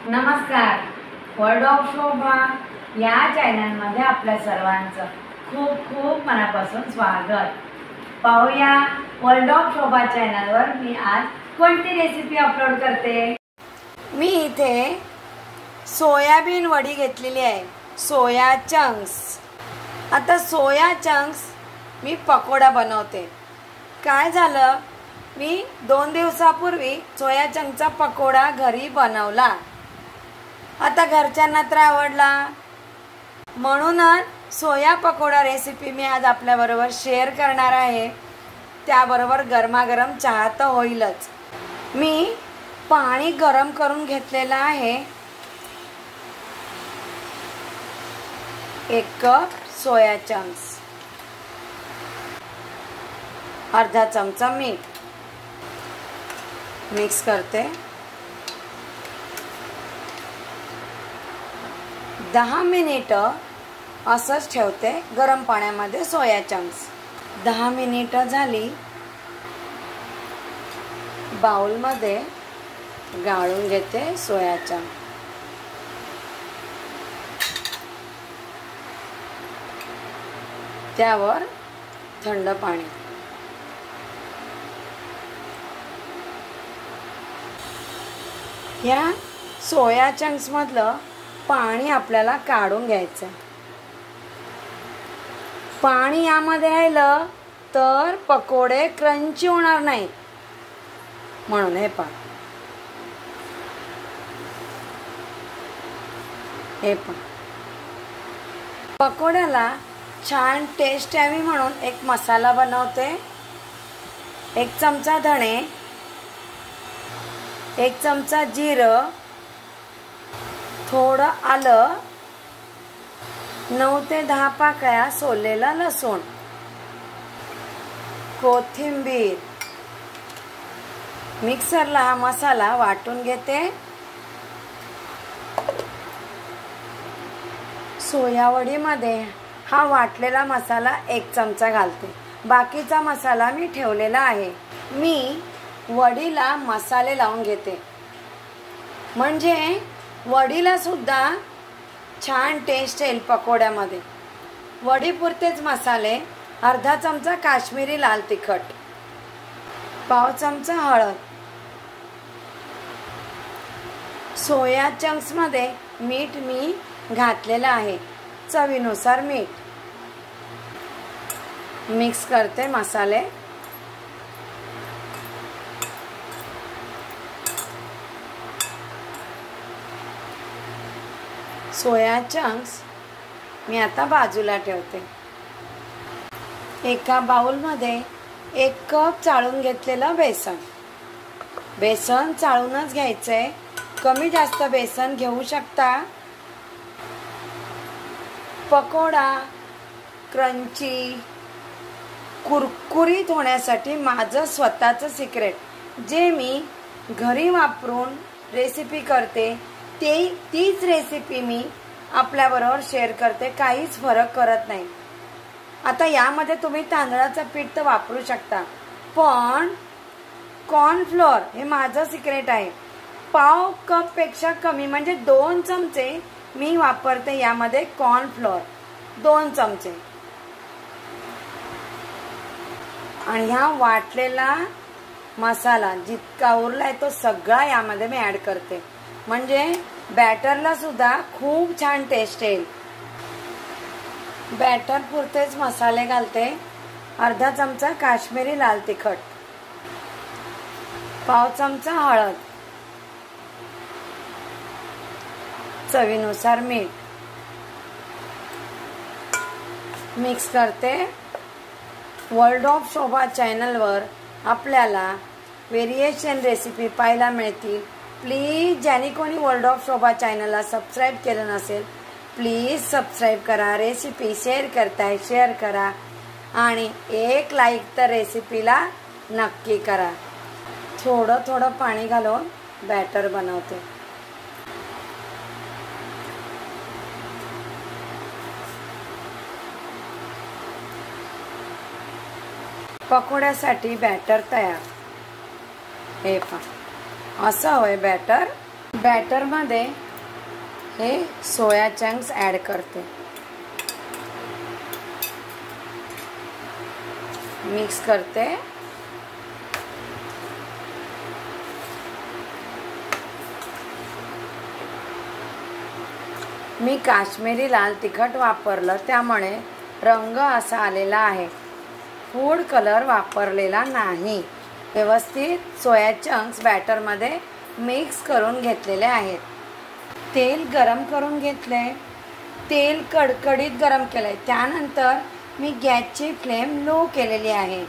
नमस्कार. World of शोभा या चॅनलमध्ये आपल्या सर्वांचं खूप खूप मनापासून स्वागत. पाहूया वर्ल्ड ऑफ शोभा चॅनलवर मी आज कोणती रेसिपी अपलोड करते. मी इथे सोयाबीन वडी घेतलेली आहे, सोया चंक्स. आता सोया चंक्स मी पकोडा बनवते. काय झालं, मी 2 दिवसापूर्वी सोया चंक्सचा पकोडा घरी बनवला. आता घरच्यांना तर आवडला, म्हणूनच सोया पकोडा रेसिपी मी आज आपल्याबरोबर शेअर करणार आहे. त्याबरोबर गरमागरम चहा तर होईलच. मी पाणी गरम करून घेतलेलं आहे. 1 कप सोया चंक्स, अर्धा चमचा मीठ मिक्स करते. 10 मिनिटं असंच ठेवते गरम पाण्यामध्ये सोया चंक्स. 10 मिनिटं झाली. बाउलमध्ये गाळून घेते सोया चंक्स. त्यावर थंड पाणी. या सोया चंक्स मधलं पाणी आपल्याला काढून घ्यायचं. पाणी यामध्ये राहिलं तर पकोडे क्रंची होणार नाहीत, म्हणून हे पकोड्याला छान टेस्ट यावी म्हणून एक मसाला बनवते. 1 चमचा धणे, 1 चमचा जिरं, थोडं आलं, 9 ते 10 पाकळ्या सोललेला लसूण, कोथिंबीर. मिक्सरला हा मसाला वाटून घेते. सोयावडीमध्ये हा वाटलेला मसाला 1 चमचा घालते. बाकीचा मसाला मी ठेवलेला आहे. मी वडीला मसाले लावून घेते, म्हणजे वडीला सुद्धा छान टेस्ट येईल पकोड्यामध्ये. वडीपुरतेच मसाले. अर्धा चमचा काश्मीरी लाल तिखट, पाव चमचा हळद. सोया चंक्समध्ये मीठ मी घातलेलं आहे, चवीनुसार मीठ. मिक्स करते मसाले. सोया चंक्स मी आता बाजूला ठेवते. एका बाउलमध्ये 1 कप चाळून घेतलेलं बेसन. बेसन चाळूनच घ्यायचंय, कमी जास्त बेसन घेऊ शकता. पकोडा क्रंची कुरकुरीत होण्यासाठी माझं स्वतःचं सिक्रेट, जे मी घरी वापरून रेसिपी करते, तीच रेसिपी मी आपल्याबरोबर शेअर करते. काहीच फरक करत नाही. आता यामध्ये तुम्ही तांदळाचं पीठ तर वापरू शकता, पण कॉर्नफ्लोअर हे माझं सिक्रेट आहे. पाव कप पेक्षा कमी, म्हणजे 2 चमचे मी वापरते यामध्ये कॉर्नफ्लोअर, 2 चमचे. आणि ह्या वाटलेला मसाला जितका उरलाय तो सगळा यामध्ये मी ऍड करते, म्हणजे बॅटरला सुद्धा खूप छान टेस्ट येईल. बॅटर पुरतेच मसाले घालते. अर्धा चमचा काश्मीरी लाल तिखट, पाव चमचा हळद, चवीनुसार मीठ. मिक्स करते. वर्ल्ड ऑफ शोभा चॅनलवर आपल्याला व्हेरिएशन रेसिपी पाहायला मिळतील. प्लीज ज्याने कोणी वर्ल्ड ऑफ शोभा चॅनलला सबस्क्राईब केलं नसेल, प्लीज सबस्क्राईब करा. रेसिपी शेअर करताय, शेअर करा, आणि 1 लाईक तर रेसिपीला नक्की करा. थोडं थोडं पाणी घालून बॅटर बनवते. पकोड्यासाठी बॅटर तयार. हे पहा, असं हवंय बॅटर. बॅटरमध्ये हे सोया चंक्स ॲड करते. मिक्स करते. मी काश्मीरी लाल तिखट वापरलं त्यामुळे रंग असा आलेला आहे. फूड कलर वापरलेला नाही. व्यवस्थित सोया चंक्स बॅटरमध्ये मिक्स करून घेतलेले आहेत. तेल गरम करून घेतले. तेल कडकडीत गरम केलंय. त्यानंतर मी गॅसची फ्लेम लो केलेली आहे.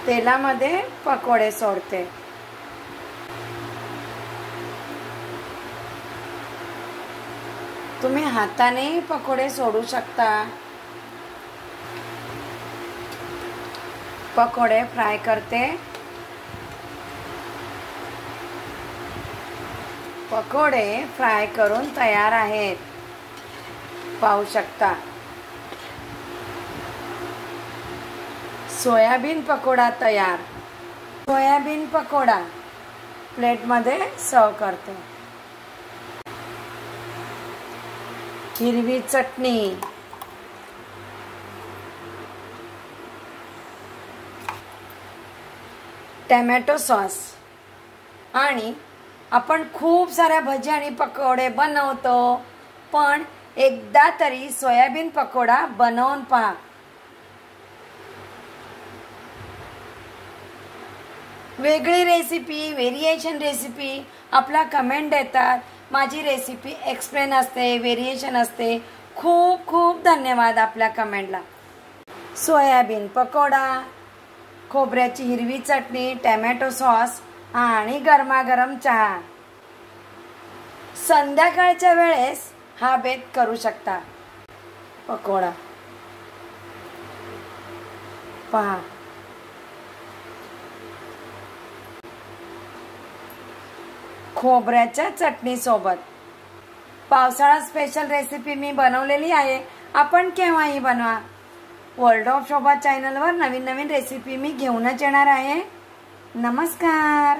तेलामध्ये पकोडे सोडते. तुम्ही हाताने पकोडे सोडू शकता. पकोडे फ्राय करते. पकोडे फ्राय करून तयार आहेत. पाहू शकता. सोयाबीन पकोडा तयार. सोयाबीन पकोडा प्लेटमध्ये सर्व करते. हिरवी चटणी, टमॅटो सॉस आणि आपण खूप साऱ्या भजी आणि पकोडे बनवतो, पण एकदा तरी सोयाबीन पकोडा बनवून पहा. वेगळी रेसिपी, व्हेरिएशन रेसिपी आपला कमेंट देतात. माझी रेसिपी एक्सप्लेन असते, व्हेरिएशन असते. खूप खूप धन्यवाद आपल्या कमेंटला. सोयाबीन पकोडा, खोबऱ्याची हिरवी चटणी, टमॅटो सॉस आणि गरमागरम चहा. संध्याकाळच्या वेळेस हा बेत करू शकता. पकोडा पहा. खोबऱ्याच्या चटणी सोबत पावसाळा स्पेशल रेसिपी मी बनवलेली आहे. आपण केव्हाही बनवा. वर्ल्ड ऑफ शोभा चॅनलवर नवीन नवीन रेसिपी मी घेऊनच येणार आहे. नमस्कार.